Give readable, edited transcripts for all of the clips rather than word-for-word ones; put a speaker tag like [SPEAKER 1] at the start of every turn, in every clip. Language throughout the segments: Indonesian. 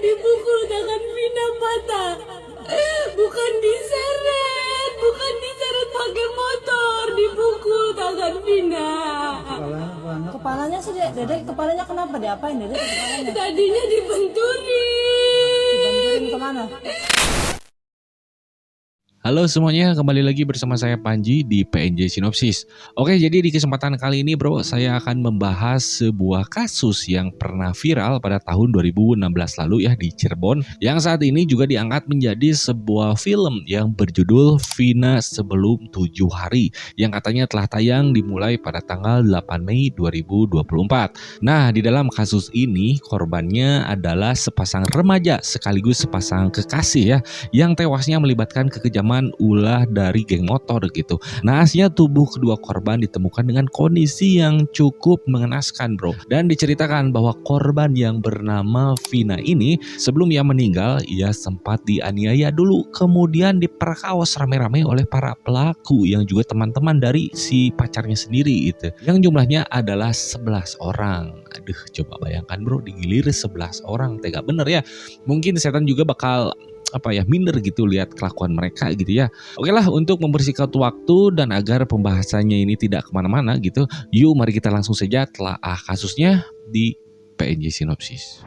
[SPEAKER 1] Dipukul tangan Vina patah. Bukan diseret pakai motor, dipukul tangan Vina.
[SPEAKER 2] Kepalanya sih Dedek, kepalanya kenapa diapain Dedek kepalanya?
[SPEAKER 1] Tadinya dibenturin.
[SPEAKER 2] Dibantuin kemana?
[SPEAKER 3] Halo semuanya, kembali lagi bersama saya Panji di PNJ Sinopsis. Oke, jadi di kesempatan kali ini bro, saya akan membahas sebuah kasus yang pernah viral pada tahun 2016 lalu ya di Cirebon, yang saat ini juga diangkat menjadi sebuah film yang berjudul Vina Sebelum 7 Hari, yang katanya telah tayang dimulai pada tanggal 8 Mei 2024. Nah, di dalam kasus ini korbannya adalah sepasang remaja sekaligus sepasang kekasih ya, yang tewasnya melibatkan kekejaman ulah dari geng motor gitu. Nahasnya tubuh kedua korban ditemukan dengan kondisi yang cukup mengenaskan bro. Dan diceritakan bahwa korban yang bernama Vina ini sebelum ia meninggal, ia sempat dianiaya dulu. Kemudian diperkaos rame-rame oleh para pelaku yang juga teman-teman dari si pacarnya sendiri gitu. Yang jumlahnya adalah 11 orang. Aduh, coba bayangkan bro, digilir 11 orang. Tega bener ya. Mungkin setan juga bakal minder gitu lihat kelakuan mereka gitu ya. Oke lah, untuk mempersingkat waktu dan agar pembahasannya ini tidak kemana-mana gitu, yuk mari kita langsung saja telaah kasusnya di PNJ Sinopsis.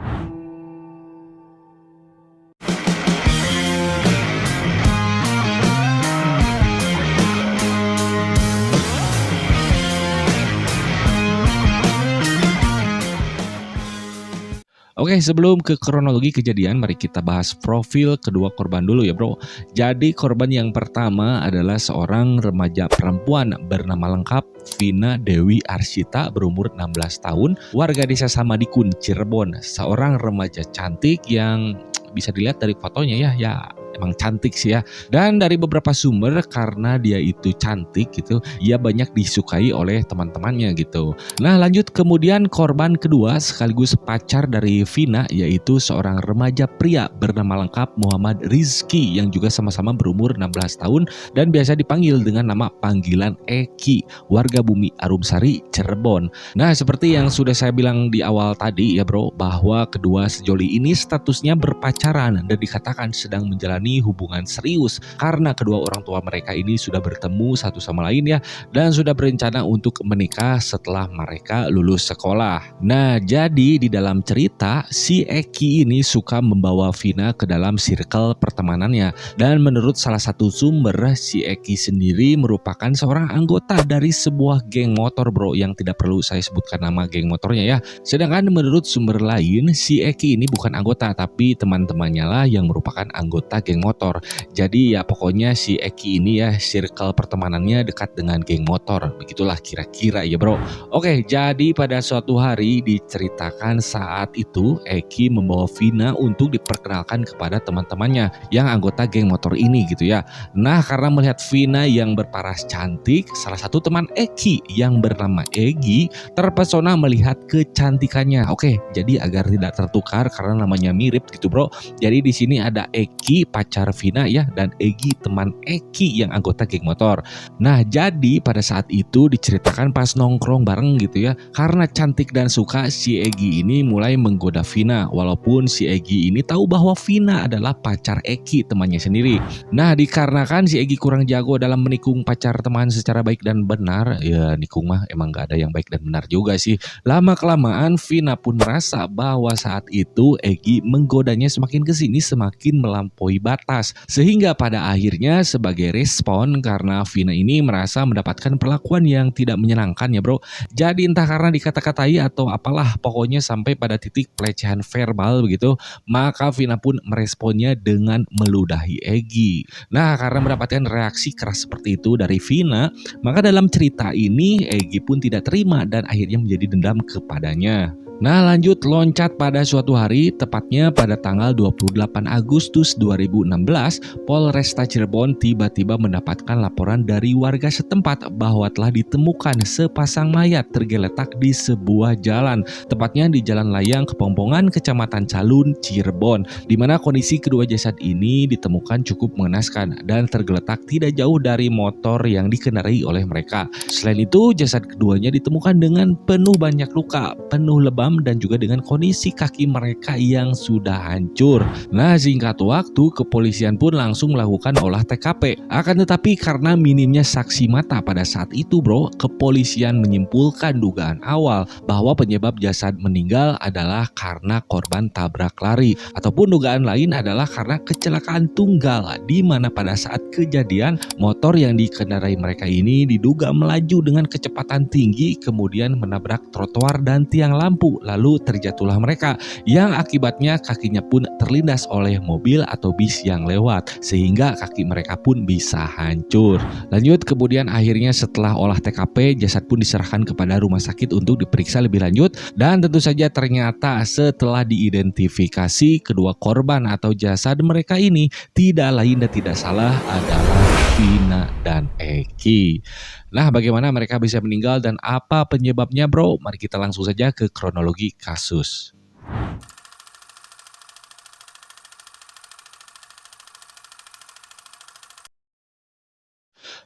[SPEAKER 3] Oke, sebelum ke kronologi kejadian, mari kita bahas profil kedua korban dulu ya bro. Jadi korban yang pertama adalah seorang remaja perempuan bernama lengkap Vina Dewi Arsita, berumur 16 tahun, warga desa Samadikun, Cirebon. Seorang remaja cantik yang bisa dilihat dari fotonya ya emang cantik sih ya. Dan dari beberapa sumber, karena dia itu cantik gitu, ia banyak disukai oleh teman-temannya gitu. Nah lanjut, kemudian korban kedua sekaligus pacar dari Vina, yaitu seorang remaja pria bernama lengkap Muhammad Rizky, yang juga sama-sama berumur 16 tahun dan biasa dipanggil dengan nama panggilan Eki, warga Bumi Arumsari, Cirebon. Nah seperti yang sudah saya bilang di awal tadi ya bro, bahwa kedua sejoli ini statusnya berpacaran dan dikatakan sedang menjalani hubungan serius karena kedua orang tua mereka ini sudah bertemu satu sama lain ya, dan sudah berencana untuk menikah setelah mereka lulus sekolah. Nah jadi di dalam cerita si Eki ini suka membawa Vina ke dalam circle pertemanannya, dan menurut salah satu sumber si Eki sendiri merupakan seorang anggota dari sebuah geng motor bro, yang tidak perlu saya sebutkan nama geng motornya ya. Sedangkan menurut sumber lain si Eki ini bukan anggota, tapi teman-temannya lah yang merupakan anggota geng motor. Jadi ya pokoknya si Eki ini ya circle pertemanannya dekat dengan geng motor, begitulah kira-kira ya bro. Oke, jadi pada suatu hari diceritakan saat itu Eki membawa Vina untuk diperkenalkan kepada teman-temannya yang anggota geng motor ini gitu ya. Nah karena melihat Vina yang berparas cantik, salah satu teman Eki yang bernama Egi terpesona melihat kecantikannya. Oke, jadi agar tidak tertukar karena namanya mirip gitu bro, jadi di sini ada Eki pacar Vina ya, dan Egi teman Eki yang anggota geng motor. Nah jadi pada saat itu diceritakan pas nongkrong bareng gitu ya, karena cantik dan suka, si Egi ini mulai menggoda Vina, walaupun si Egi ini tahu bahwa Vina adalah pacar Eki temannya sendiri. Nah dikarenakan si Egi kurang jago dalam menikung pacar teman secara baik dan benar, ya nikung mah emang gak ada yang baik dan benar juga sih. Lama kelamaan Vina pun merasa bahwa saat itu Egi menggodanya semakin kesini semakin melampaui batas, sehingga pada akhirnya sebagai respon karena Vina ini merasa mendapatkan perlakuan yang tidak menyenangkan ya bro. Jadi entah karena dikata-katai atau apalah, pokoknya sampai pada titik pelecehan verbal begitu, maka Vina pun meresponnya dengan meludahi Egi. Nah karena mendapatkan reaksi keras seperti itu dari Vina, maka dalam cerita ini Egi pun tidak terima dan akhirnya menjadi dendam kepadanya. Nah lanjut, loncat pada suatu hari, tepatnya pada tanggal 28 Agustus 2016, Polresta Cirebon tiba-tiba mendapatkan laporan dari warga setempat bahwa telah ditemukan sepasang mayat tergeletak di sebuah jalan, tepatnya di Jalan Layang Kepompongan, Kecamatan Calun, Cirebon, di mana kondisi kedua jasad ini ditemukan cukup mengenaskan dan tergeletak tidak jauh dari motor yang dikendarai oleh mereka. Selain itu, jasad keduanya ditemukan dengan penuh banyak luka, penuh lebam lebam dan juga dengan kondisi kaki mereka yang sudah hancur. Nah, singkat waktu kepolisian pun langsung melakukan olah TKP. Akan tetapi karena minimnya saksi mata pada saat itu bro, kepolisian menyimpulkan dugaan awal bahwa penyebab jasad meninggal adalah karena korban tabrak lari, ataupun dugaan lain adalah karena kecelakaan tunggal, di mana pada saat kejadian motor yang dikendarai mereka ini diduga melaju dengan kecepatan tinggi kemudian menabrak trotoar dan tiang lampu, lalu terjatuhlah mereka yang akibatnya kakinya pun terlindas oleh mobil atau bis yang lewat sehingga kaki mereka pun bisa hancur. Lanjut, kemudian akhirnya setelah olah TKP jasad pun diserahkan kepada rumah sakit untuk diperiksa lebih lanjut, dan tentu saja ternyata setelah diidentifikasi kedua korban atau jasad mereka ini tidak lain dan tidak salah adalah Vina dan Eki. Nah, bagaimana mereka bisa meninggal dan apa penyebabnya bro? Mari kita langsung saja ke kronologi kasus.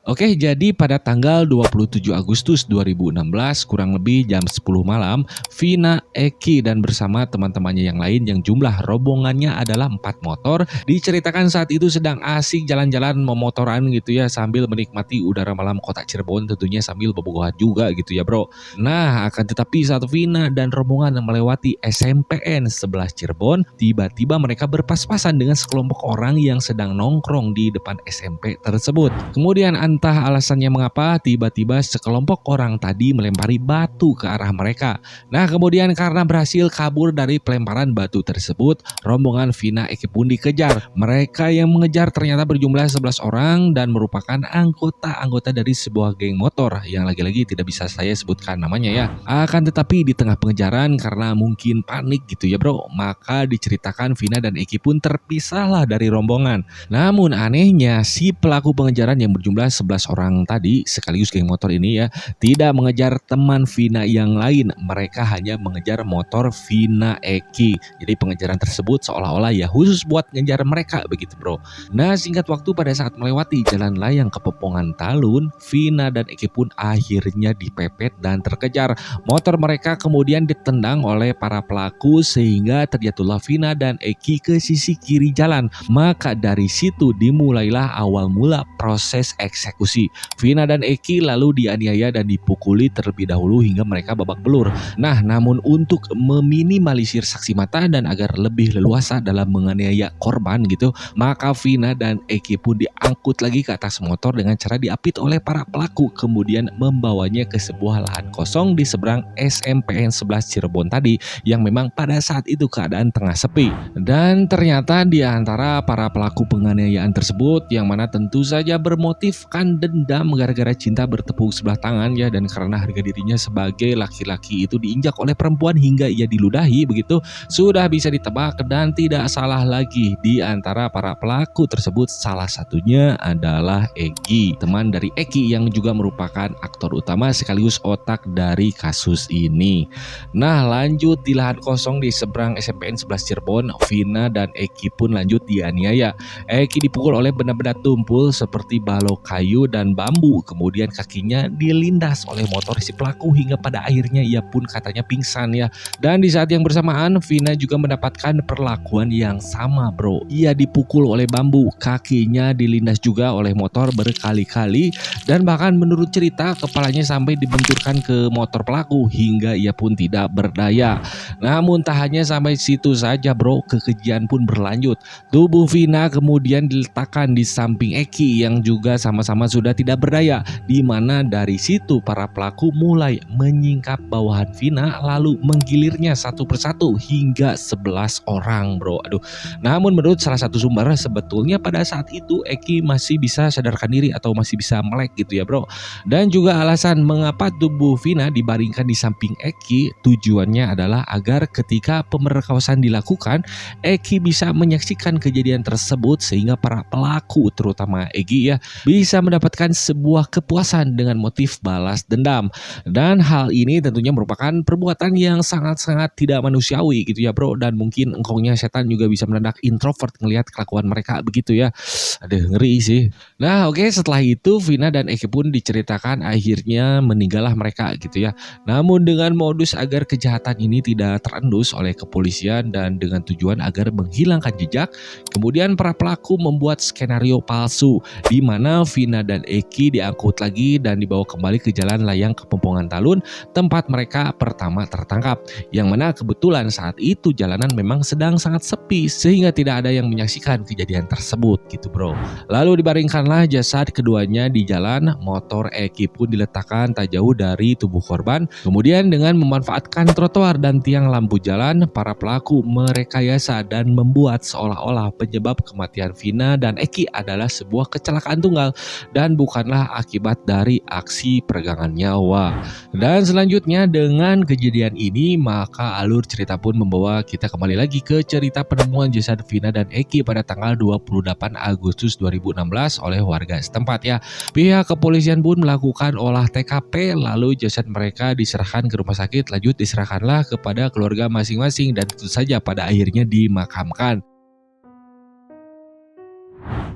[SPEAKER 3] Oke, jadi pada tanggal 27 Agustus 2016 kurang lebih jam 10 malam, Vina, Eki dan bersama teman-temannya yang lain yang jumlah rombongannya adalah 4 motor, diceritakan saat itu sedang asik jalan-jalan memotoran gitu ya sambil menikmati udara malam kota Cirebon, tentunya sambil bobogohan juga gitu ya bro. Nah, akan tetapi saat Vina dan rombongan melewati SMPN 11 Cirebon, tiba-tiba mereka berpas-pasan dengan sekelompok orang yang sedang nongkrong di depan SMP tersebut. Kemudian entah alasannya mengapa tiba-tiba sekelompok orang tadi melempari batu ke arah mereka. Nah, kemudian karena berhasil kabur dari pelemparan batu tersebut, rombongan Vina Eki pun dikejar. Mereka yang mengejar ternyata berjumlah 11 orang dan merupakan anggota-anggota dari sebuah geng motor yang lagi-lagi tidak bisa saya sebutkan namanya ya. Akan tetapi di tengah pengejaran karena mungkin panik gitu ya bro, maka diceritakan Vina dan Eki pun terpisahlah dari rombongan. Namun anehnya si pelaku pengejaran yang berjumlah 11 orang tadi sekaligus geng motor ini ya tidak mengejar teman Vina yang lain, mereka hanya mengejar motor Vina Eki. Jadi pengejaran tersebut seolah-olah ya khusus buat ngejar mereka begitu bro. Nah, singkat waktu pada saat melewati jalan layang Kepopongan Talun, Vina dan Eki pun akhirnya dipepet dan terkejar. Motor mereka kemudian ditendang oleh para pelaku sehingga terjatuhlah Vina dan Eki ke sisi kiri jalan. Maka dari situ dimulailah awal mula proses eksekusi. Vina dan Eki lalu dianiaya dan dipukuli terlebih dahulu hingga mereka babak belur. Nah, namun untuk meminimalisir saksi mata dan agar lebih leluasa dalam menganiaya korban gitu, maka Vina dan Eki pun diangkut lagi ke atas motor dengan cara diapit oleh para pelaku, kemudian membawanya ke sebuah lahan kosong di seberang SMPN 11 Cirebon tadi yang memang pada saat itu keadaan tengah sepi. Dan ternyata di antara para pelaku penganiayaan tersebut yang mana tentu saja bermotifkan dendam gara-gara cinta bertepuk sebelah tangan ya, dan karena harga dirinya sebagai laki-laki itu diinjak oleh perempuan hingga ia diludahi begitu, sudah bisa ditebak dan tidak salah lagi di antara para pelaku tersebut salah satunya adalah Egi, teman dari Eki yang juga merupakan aktor utama sekaligus otak dari kasus ini. Nah, lanjut di lahan kosong di seberang SMPN 11 Cirebon, Vina dan Eki pun lanjut dianiaya. Eki dipukul oleh benda-benda tumpul seperti balok kayu dan bambu, kemudian kakinya dilindas oleh motor si pelaku hingga pada akhirnya ia pun katanya pingsan ya. Dan di saat yang bersamaan Vina juga mendapatkan perlakuan yang sama bro. Ia dipukul oleh bambu, kakinya dilindas juga oleh motor berkali-kali, dan bahkan menurut cerita kepalanya sampai dibenturkan ke motor pelaku hingga ia pun tidak berdaya. Namun tak hanya sampai situ saja bro, kekejian pun berlanjut. Tubuh Vina kemudian diletakkan di samping Eki yang juga sama-sama sudah tidak berdaya, di mana dari situ para pelaku mulai menyingkap bawahan Vina lalu menggilirnya satu persatu hingga 11 orang bro. Aduh. Namun menurut salah satu sumber sebetulnya pada saat itu Eki masih bisa sadarkan diri atau masih bisa melek gitu ya bro. Dan juga alasan mengapa tubuh Vina dibaringkan di samping Eki tujuannya adalah agar ketika pemerkosaan dilakukan Eki bisa menyaksikan kejadian tersebut sehingga para pelaku terutama Egi ya bisa mendapatkan sebuah kepuasan dengan motif balas dendam. Dan hal ini tentunya merupakan perbuatan yang sangat-sangat tidak manusiawi gitu ya bro. Dan mungkin engkaunya setan juga bisa mendadak introvert ngelihat kelakuan mereka begitu ya. Aduh ngeri sih. Nah oke, setelah itu Vina dan Eki pun diceritakan akhirnya meninggallah mereka gitu ya. Namun dengan modus agar kejahatan ini tidak terendus oleh kepolisian dan dengan tujuan agar menghilangkan jejak, kemudian para pelaku membuat skenario palsu di mana Vina dan Eki diangkut lagi dan dibawa kembali ke jalan layang Kepompongan Talun, tempat mereka pertama tertangkap. Yang mana kebetulan saat itu jalanan memang sedang sangat sepi sehingga tidak ada yang menyaksikan kejadian tersebut gitu bro. Lalu dibaringkanlah jasad keduanya di jalan, motor Eki pun diletakkan tak jauh dari tubuh korban. Kemudian dengan memanfaatkan trotoar dan tiang lampu jalan, para pelaku merekayasa dan membuat seolah-olah penyebab kematian Vina dan Eki adalah sebuah kecelakaan tunggal dan bukanlah akibat dari aksi peregangan nyawa. Dan selanjutnya dengan kejadian ini maka alur cerita pun membawa kita kembali lagi ke cerita penemuan jasad Vina dan Eki pada tanggal 28 Agustus 2016 oleh warga setempat ya. Pihak kepolisian pun melakukan olah TKP, lalu jasad mereka diserahkan ke rumah sakit, lanjut diserahkanlah kepada keluarga masing-masing dan tentu saja pada akhirnya dimakamkan.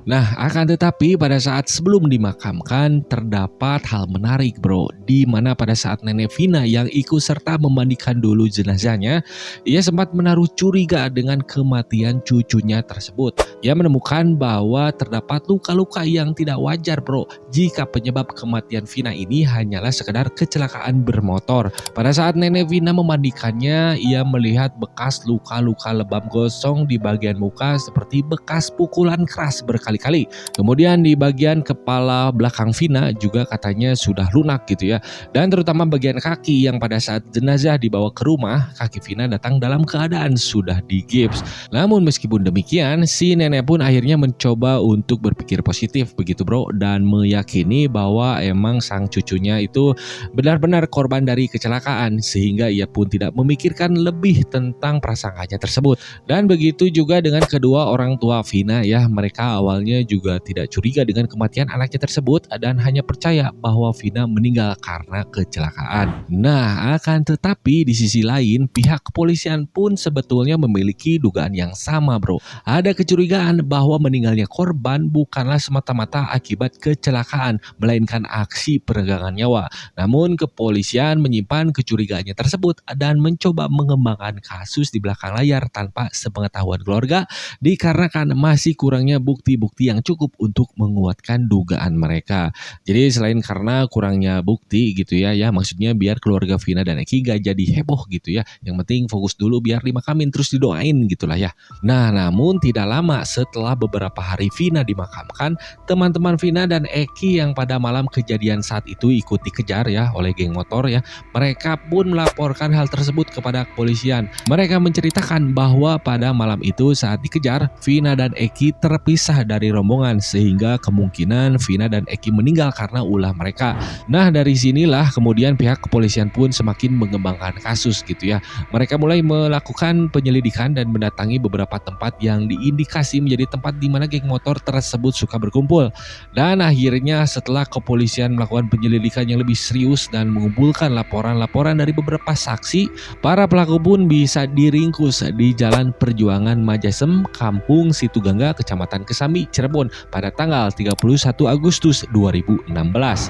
[SPEAKER 3] Nah, akan tetapi pada saat sebelum dimakamkan terdapat hal menarik bro, di mana pada saat nenek Vina yang ikut serta memandikan dulu jenazahnya, ia sempat menaruh curiga dengan kematian cucunya tersebut. Ia menemukan bahwa terdapat luka-luka yang tidak wajar bro, jika penyebab kematian Vina ini hanyalah sekedar kecelakaan bermotor. Pada saat nenek Vina memandikannya, ia melihat bekas luka-luka lebam gosong di bagian muka seperti bekas pukulan keras berkali-kali. Kemudian di bagian kepala belakang Vina juga katanya sudah lunak gitu ya. Dan terutama bagian kaki yang pada saat jenazah dibawa ke rumah, kaki Vina datang dalam keadaan sudah digips. Namun meskipun demikian, si nenek pun akhirnya mencoba untuk berpikir positif begitu bro, dan meyakini bahwa emang sang cucunya itu benar-benar korban dari kecelakaan, sehingga ia pun tidak memikirkan lebih tentang prasangkanya tersebut. Dan begitu juga dengan kedua orang tua Vina ya, mereka awalnya juga tidak curiga dengan kematian anaknya tersebut dan hanya percaya bahwa Vina meninggal karena kecelakaan. Nah, akan tetapi di sisi lain pihak kepolisian pun sebetulnya memiliki dugaan yang sama bro. Ada kecurigaan bahwa meninggalnya korban bukanlah semata-mata akibat kecelakaan, melainkan aksi peregangan nyawa. Namun kepolisian menyimpan kecurigaannya tersebut dan mencoba mengembangkan kasus di belakang layar tanpa sepengetahuan keluarga, dikarenakan masih kurangnya bukti-bukti yang cukup untuk menguatkan dugaan mereka. Jadi selain karena kurangnya bukti gitu ya, maksudnya biar keluarga Vina dan Eki gak jadi heboh gitu ya. Yang penting fokus dulu biar dimakamin terus didoain gitulah ya. Nah, namun tidak lama setelah beberapa hari Vina dimakamkan, teman-teman Vina dan Eki yang pada malam kejadian saat itu ikut dikejar ya oleh geng motor ya, mereka pun melaporkan hal tersebut kepada kepolisian. Mereka menceritakan bahwa pada malam itu saat dikejar, Vina dan Eki terpisah dari rombongan sehingga kemungkinan Vina dan Eki meninggal karena ulah mereka. Nah, dari sinilah kemudian pihak kepolisian pun semakin mengembangkan kasus gitu ya. Mereka mulai melakukan penyelidikan dan mendatangi beberapa tempat yang diindikasi menjadi tempat di mana geng motor tersebut suka berkumpul. Dan akhirnya setelah kepolisian melakukan penyelidikan yang lebih serius dan mengumpulkan laporan-laporan dari beberapa saksi, para pelaku pun bisa diringkus di Jalan Perjuangan Majasem, Kampung Situgangga, Kecamatan Kesambi, Cirebon pada tanggal 31 Agustus 2016.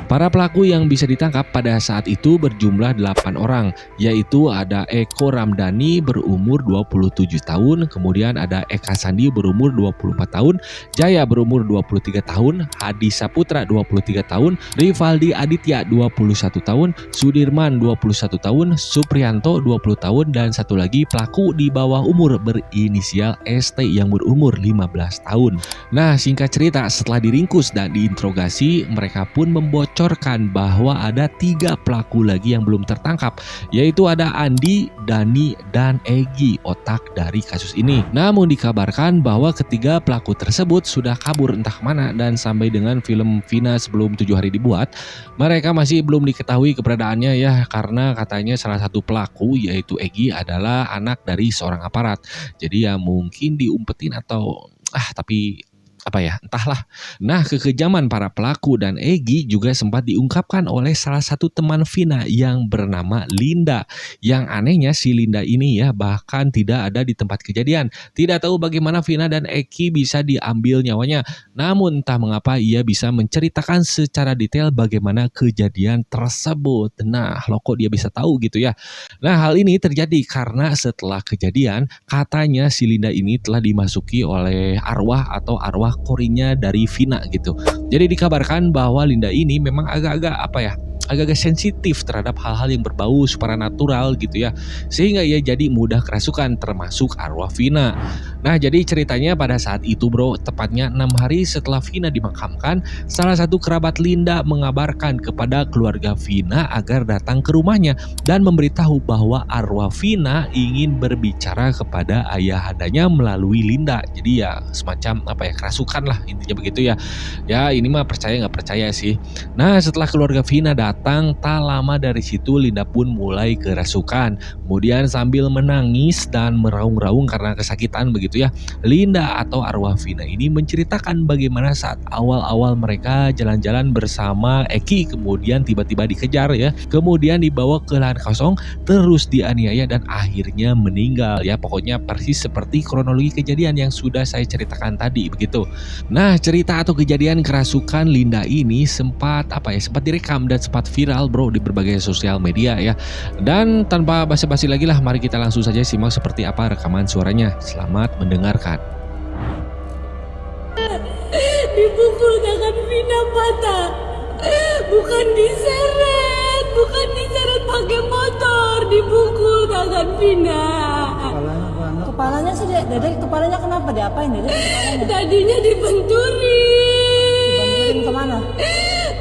[SPEAKER 3] Para pelaku yang bisa ditangkap pada saat itu berjumlah 8 orang, yaitu ada Eko Ramdhani berumur 27 tahun, kemudian ada Eka Sandi berumur 24 tahun, Jaya berumur 23 tahun, Hadi Saputra 23 tahun, Rivaldi Aditya 21 tahun, Sudirman 21 tahun, Supriyanto 20 tahun, dan satu lagi pelaku di bawah umur berinisial ST yang berumur 15 tahun. Nah, singkat cerita, setelah diringkus dan diinterogasi, mereka pun membocorkan bahwa ada 3 pelaku lagi yang belum tertangkap, yaitu ada Andi, Dani, dan Egi, otak dari kasus ini. Namun dikabarkan bahwa ketiga pelaku tersebut sudah kabur entah kemana, dan sampai dengan film Vina sebelum 7 hari dibuat, mereka masih belum diketahui keberadaannya ya, karena katanya salah satu pelaku yaitu Egi adalah anak dari seorang aparat. Jadi ya mungkin diumpetin atau tapi entahlah. Nah, kekejaman para pelaku dan Egy juga sempat diungkapkan oleh salah satu teman Vina yang bernama Linda. Yang anehnya si Linda ini ya bahkan tidak ada di tempat kejadian. Tidak tahu bagaimana Vina dan Egy bisa diambil nyawanya. Namun entah mengapa ia bisa menceritakan secara detail bagaimana kejadian tersebut. Nah, loh kok dia bisa tahu gitu ya. Nah, hal ini terjadi karena setelah kejadian katanya si Linda ini telah dimasuki oleh arwah atau arwah korinya dari Vina gitu. Jadi dikabarkan bahwa Linda ini memang agak-agak sensitif terhadap hal-hal yang berbau supranatural gitu ya. Sehingga ia jadi mudah kerasukan termasuk arwah Vina. Nah, jadi ceritanya pada saat itu bro, tepatnya 6 hari setelah Vina dimakamkan, salah satu kerabat Linda mengabarkan kepada keluarga Vina agar datang ke rumahnya dan memberitahu bahwa arwah Vina ingin berbicara kepada ayahandanya melalui Linda. Jadi ya semacam kerasukan lah intinya begitu ya. Ya ini mah percaya nggak percaya sih. Nah, setelah keluarga Vina datang, tak lama dari situ Linda pun mulai kerasukan. Kemudian sambil menangis dan meraung-raung karena kesakitan begitu ya, Linda atau arwah Vina ini menceritakan bagaimana saat awal-awal mereka jalan-jalan bersama Eki kemudian tiba-tiba dikejar ya, kemudian dibawa ke lahan kosong, terus dianiaya dan akhirnya meninggal ya. Pokoknya persis seperti kronologi kejadian yang sudah saya ceritakan tadi begitu. Nah, cerita atau kejadian kerasukan Linda ini sempat direkam dan sempat viral bro di berbagai sosial media ya. Dan tanpa basa-basi lagi lah, mari kita langsung saja simak seperti apa rekaman suaranya. Selamat mendengarkan.
[SPEAKER 1] Dipukul tangan Vina patah. Bukan diseret pakai motor, dipukul tangan Vina.
[SPEAKER 2] Kepalanya sih Dedek, kepalanya kenapa diapain Dedek?
[SPEAKER 1] Tadinya dibenturin.
[SPEAKER 2] Dibantuin kemana?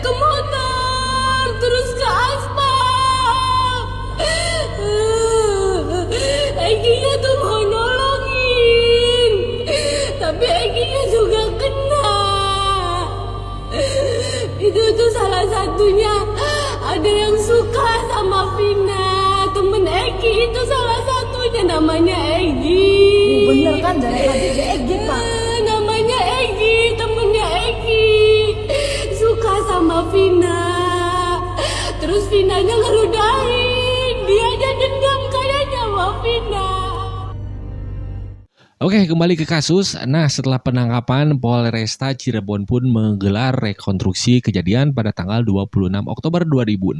[SPEAKER 1] Ke motor, terus ke aspal. Eginya tuh mau nolongin, tapi Eginya juga kena. Itu tuh salah satunya ada yang suka sama Vina. Temen Egi itu salah satunya namanya Egi.
[SPEAKER 2] Bener kan, jangan tadi Egi pak.
[SPEAKER 1] Namanya Egi, temennya Egi. Suka sama Vina. Terus Vinanya ngeludahin. Dia aja dendam kayaknya sama Vina.
[SPEAKER 3] Oke, kembali ke kasus. Nah, setelah penangkapan, Polresta Cirebon pun menggelar rekonstruksi kejadian pada tanggal 26 Oktober 2016.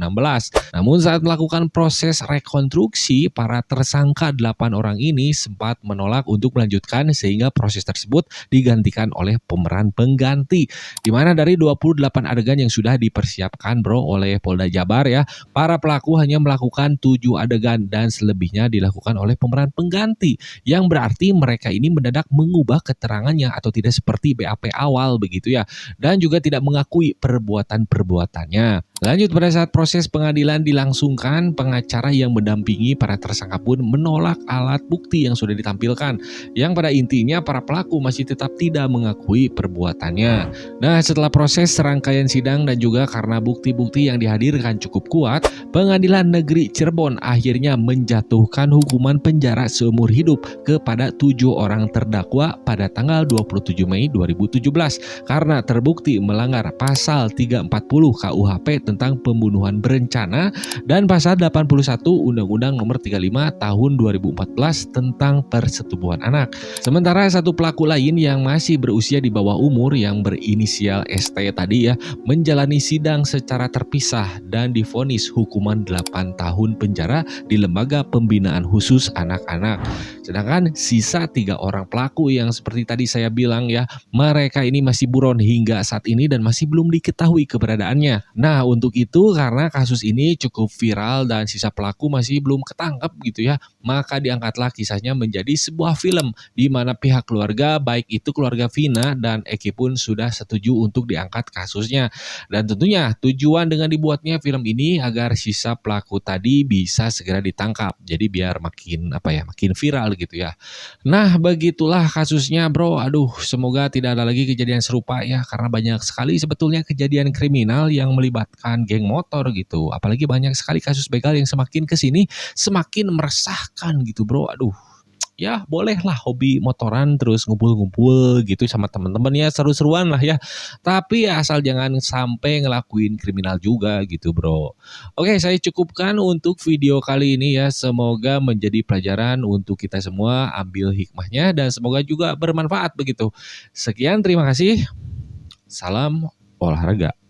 [SPEAKER 3] Namun saat melakukan proses rekonstruksi, para tersangka 8 orang ini sempat menolak untuk melanjutkan sehingga proses tersebut digantikan oleh pemeran pengganti. Di mana dari 28 adegan yang sudah dipersiapkan bro oleh Polda Jabar ya, para pelaku hanya melakukan 7 adegan dan selebihnya dilakukan oleh pemeran pengganti. Yang berarti mereka ini mendadak mengubah keterangannya atau tidak seperti BAP awal begitu ya, dan juga tidak mengakui perbuatannya. Lanjut, pada saat proses pengadilan dilangsungkan, pengacara yang mendampingi para tersangka pun menolak alat bukti yang sudah ditampilkan, yang pada intinya para pelaku masih tetap tidak mengakui perbuatannya. Nah, setelah proses serangkaian sidang dan juga karena bukti-bukti yang dihadirkan cukup kuat, Pengadilan Negeri Cirebon akhirnya menjatuhkan hukuman penjara seumur hidup kepada 7 orang terdakwa pada tanggal 27 Mei 2017 karena terbukti melanggar pasal 340 KUHP tentang pembunuhan berencana dan pasal 81 Undang-Undang Nomor 35 Tahun 2014 tentang persetubuhan anak. Sementara satu pelaku lain yang masih berusia di bawah umur yang berinisial ST tadi ya, menjalani sidang secara terpisah dan divonis hukuman 8 tahun penjara di Lembaga Pembinaan Khusus Anak-anak. Sedangkan sisa 3 orang pelaku yang seperti tadi saya bilang ya, mereka ini masih buron hingga saat ini dan masih belum diketahui keberadaannya. Nah, untuk itu karena kasus ini cukup viral dan sisa pelaku masih belum ketangkep gitu ya, maka diangkatlah kisahnya menjadi sebuah film di mana pihak keluarga, baik itu keluarga Vina dan Eki pun sudah setuju untuk diangkat kasusnya. Dan tentunya tujuan dengan dibuatnya film ini agar sisa pelaku tadi bisa segera ditangkap. Jadi biar makin makin viral gitu ya. Nah, begitulah kasusnya bro. Aduh, semoga tidak ada lagi kejadian serupa ya, karena banyak sekali sebetulnya kejadian kriminal yang melibatkan geng motor gitu. Apalagi banyak sekali kasus begal yang semakin kesini semakin meresahkan gitu bro. Aduh, ya bolehlah hobi motoran terus ngumpul-ngumpul gitu sama teman-teman ya seru-seruan lah ya. Tapi ya asal jangan sampai ngelakuin kriminal juga gitu bro. Oke, saya cukupkan untuk video kali ini ya. Semoga menjadi pelajaran untuk kita semua, ambil hikmahnya dan semoga juga bermanfaat begitu. Sekian, terima kasih. Salam olahraga.